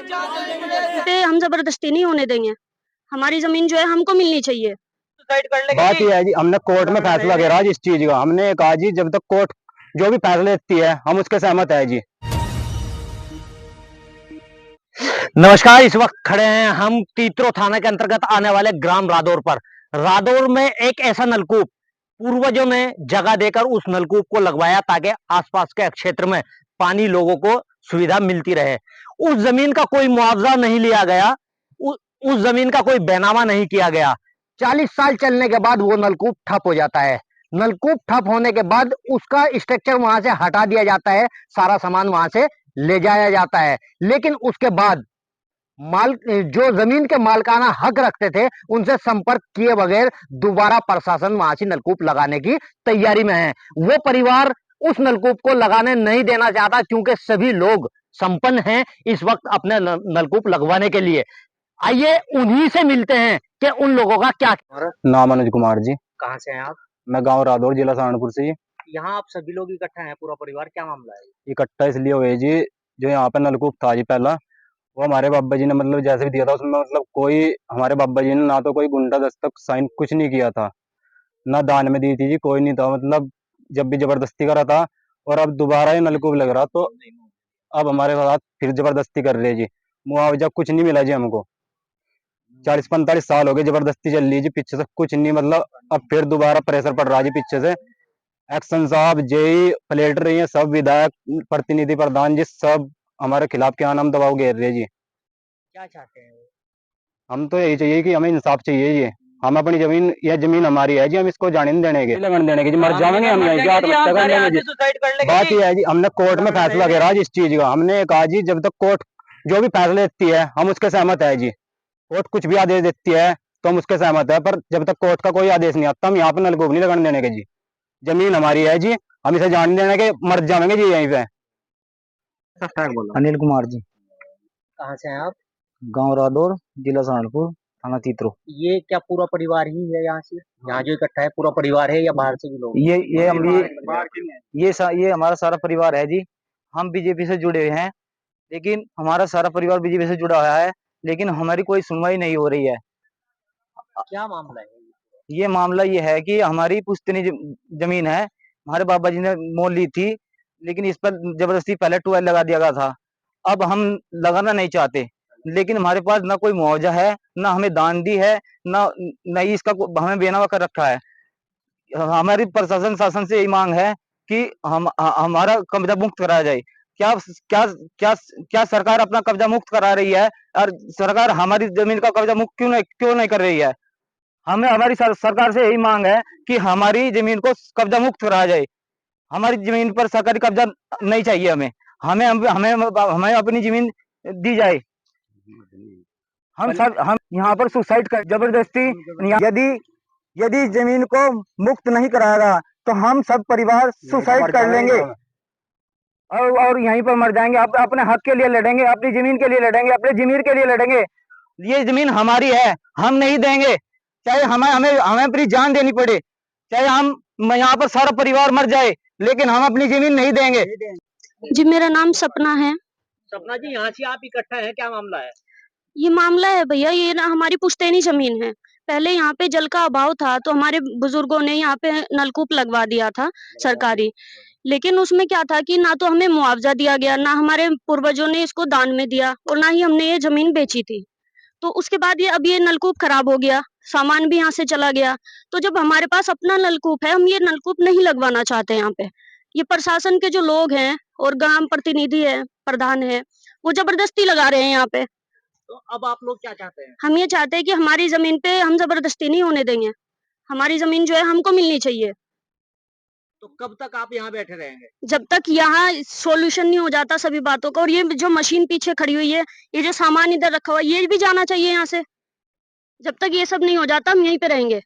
पे हम जबरदस्ती नहीं होने देंगे। हमारी जमीन जो है हमको मिलनी चाहिए। बात यह है जी, हमने कोर्ट में फैसला किया आज इस चीज का। हमने कहा जी जब तक कोर्ट जो भी फैसला देती है हम उसके सहमत है जी। नमस्कार, इस वक्त खड़े हैं हम तीतरो थाना के अंतर्गत आने वाले ग्राम रादौर पर। रादौर में एक ऐसा नलकूप पूर्वजों ने जगह देकर उस नलकूप को लगवाया ताकि आसपास के क्षेत्र में पानी लोगों को सुविधा मिलती रहे। उस जमीन का कोई मुआवजा नहीं लिया गया, उस जमीन का कोई बैनामा नहीं किया गया। 40 साल चलने के बाद वो नलकूप ठप हो जाता है। नलकूप ठप होने के बाद उसका स्ट्रक्चर वहां से हटा दिया जाता है, सारा सामान वहां से ले जाया जाता है। लेकिन उसके बाद जो जमीन के मालिकाना हक रखते थे उनसे संपर्क किए बगैर दोबारा प्रशासन वहां से नलकूप लगाने की तैयारी में है। वो परिवार उस नलकूप को लगाने नहीं देना चाहता क्योंकि सभी लोग संपन्न हैं इस वक्त अपने नलकूप लगवाने के लिए। आइए उन्हीं से मिलते हैं कि उन लोगों का क्या नाम अनुज कुमार जी। कहाँ से हैं आप? मैं गांव रादौर, जिला सहारनपुर से जी। यहाँ आप सभी लोग इकट्ठा हैं, पूरा परिवार, क्या मामला है? इकट्ठा इसलिए हुए जी, जो यहाँ पे नलकूप था जी पहला, वो हमारे बाबा जी ने मतलब जैसे भी दिया था उसमें मतलब कोई हमारे बाबा जी ने ना तो कोई गुंडा दस्तक साइन कुछ नहीं किया था, ना दान में दी थी जी, कोई नहीं था। मतलब जब भी जबरदस्ती करा था और अब दोबारा ये नलकूप लग रहा तो अब हमारे साथ फिर जबरदस्ती कर रहे जी। मुआवजा कुछ नहीं मिला जी हमको। 40-45 साल हो गए जबरदस्ती चल रही जी, पीछे से कुछ नहीं। मतलब अब फिर दोबारा प्रेशर पड़ रहा जी पीछे से। एक्शन साहब, जेई, पलेट रही है, सब विधायक, प्रतिनिधि, प्रधान जी, सब हमारे खिलाफ क्या नाम दबाव घेर रहे जी। क्या चाहते हैं? हम तो यही चाहिए कि हमें इंसाफ चाहिए जी। हम अपनी जमीन, यह जमीन हमारी है जी, हम इसको जाने नहीं देने के, लगन देने के जी। मर जाएंगे हम यहीं, आत्महत्या कर लेंगे जी। बात यह है जी, हमने कोर्ट में फैसला किया आज इस चीज का। हमने कहा जी जब तक कोर्ट जो भी फैसला देती है हम उसके सहमत है जी। कोर्ट कुछ भी आदेश देती है तो हम उसके सहमत है, पर जब तक कोर्ट का कोई आदेश नहीं आता हम यहाँ पे नलकूप नहीं लगने देने के जी। जमीन हमारी है जी, हम इसे जान देने के, मर जाएंगे जी यहीं पे। अनिल कुमार जी। कहाँ से हैं आप? गांव रादौर, जिला सहारनपुर, थाना तीतरो। ये क्या पूरा परिवार ही है यहाँ से? यहाँ जो इकट्ठा है पूरा परिवार है या बाहर से भी लोग? ये हमारा सारा परिवार है जी। हम बीजेपी से जुड़े हुए हैं, लेकिन हमारा सारा परिवार बीजेपी से जुड़ा हुआ है, लेकिन हमारी कोई सुनवाई नहीं हो रही है। क्या मामला है? ये मामला ये है कि हमारी पुश्तैनी जमीन है, हमारे बाबा जी ने मोल ली थी, लेकिन इस पर जबरदस्ती पहले ट्यूबवेल लगा दिया गया था। अब हम लगाना नहीं चाहते, लेकिन हमारे पास ना कोई मुआवजा है, ना हमें दान दी है, ना ही इसका हमें बेनामा कर रखा है। हमारी प्रशासन शासन से यही मांग है कि हमारा कब्जा मुक्त कराया जाए। क्या क्या क्या क्या सरकार अपना कब्जा मुक्त करा रही है और सरकार हमारी जमीन का कब्जा मुक्त क्यों नहीं कर रही है? हमें हमारी सरकार से यही मांग है कि हमारी जमीन को कब्जा मुक्त कराया जाए। हमारी जमीन पर सरकारी कब्जा नहीं चाहिए हमें। हमें हमें हमें अपनी जमीन दी जाए। हम यहाँ पर सुसाइड कर जबरदस्ती, यदि यदि जमीन को मुक्त नहीं कराएगा तो हम सब परिवार सुसाइड कर लेंगे और यहीं पर मर जाएंगे। अपने हक के लिए लड़ेंगे, अपनी जमीन के लिए लड़ेंगे, अपने जमीर के लिए लड़ेंगे। ये जमीन हमारी है, हम नहीं देंगे, चाहे हमें हमें हमें अपनी जान देनी पड़े, चाहे हम यहाँ पर सारा परिवार मर जाए, लेकिन हम अपनी जमीन नहीं देंगे। जी मेरा नाम सपना है। सपना जी, यहाँ से आप इकट्ठा है, क्या मामला है? ये मामला है भैया, ये ना हमारी पुश्तैनी जमीन है। पहले यहाँ पे जल का अभाव था तो हमारे बुजुर्गों ने यहाँ पे नलकूप लगवा दिया था सरकारी। लेकिन उसमें क्या था कि ना तो हमें मुआवजा दिया गया, ना हमारे पूर्वजों ने इसको दान में दिया और ना ही हमने ये जमीन बेची थी। तो उसके बाद अब ये नलकूप खराब हो गया, सामान भी यहाँ से चला गया। तो जब हमारे पास अपना नलकूप है, हम ये नलकूप नहीं लगवाना चाहते यहाँ पे। ये प्रशासन के जो लोग हैं और ग्राम प्रतिनिधि है, प्रधान है, वो जबरदस्ती लगा रहे हैं यहाँ पे। तो अब आप लोग क्या चाहते हैं? हम ये चाहते हैं कि हमारी जमीन पे हम जबरदस्ती नहीं होने देंगे। हमारी जमीन जो है हमको मिलनी चाहिए। तो कब तक आप यहाँ बैठे रहेंगे? जब तक यहाँ सॉल्यूशन नहीं हो जाता सभी बातों का। और ये जो मशीन पीछे खड़ी हुई है, ये जो सामान इधर रखा हुआ है, ये भी जाना चाहिए यहाँ से। जब तक ये सब नहीं हो जाता हम यहीं पे रहेंगे।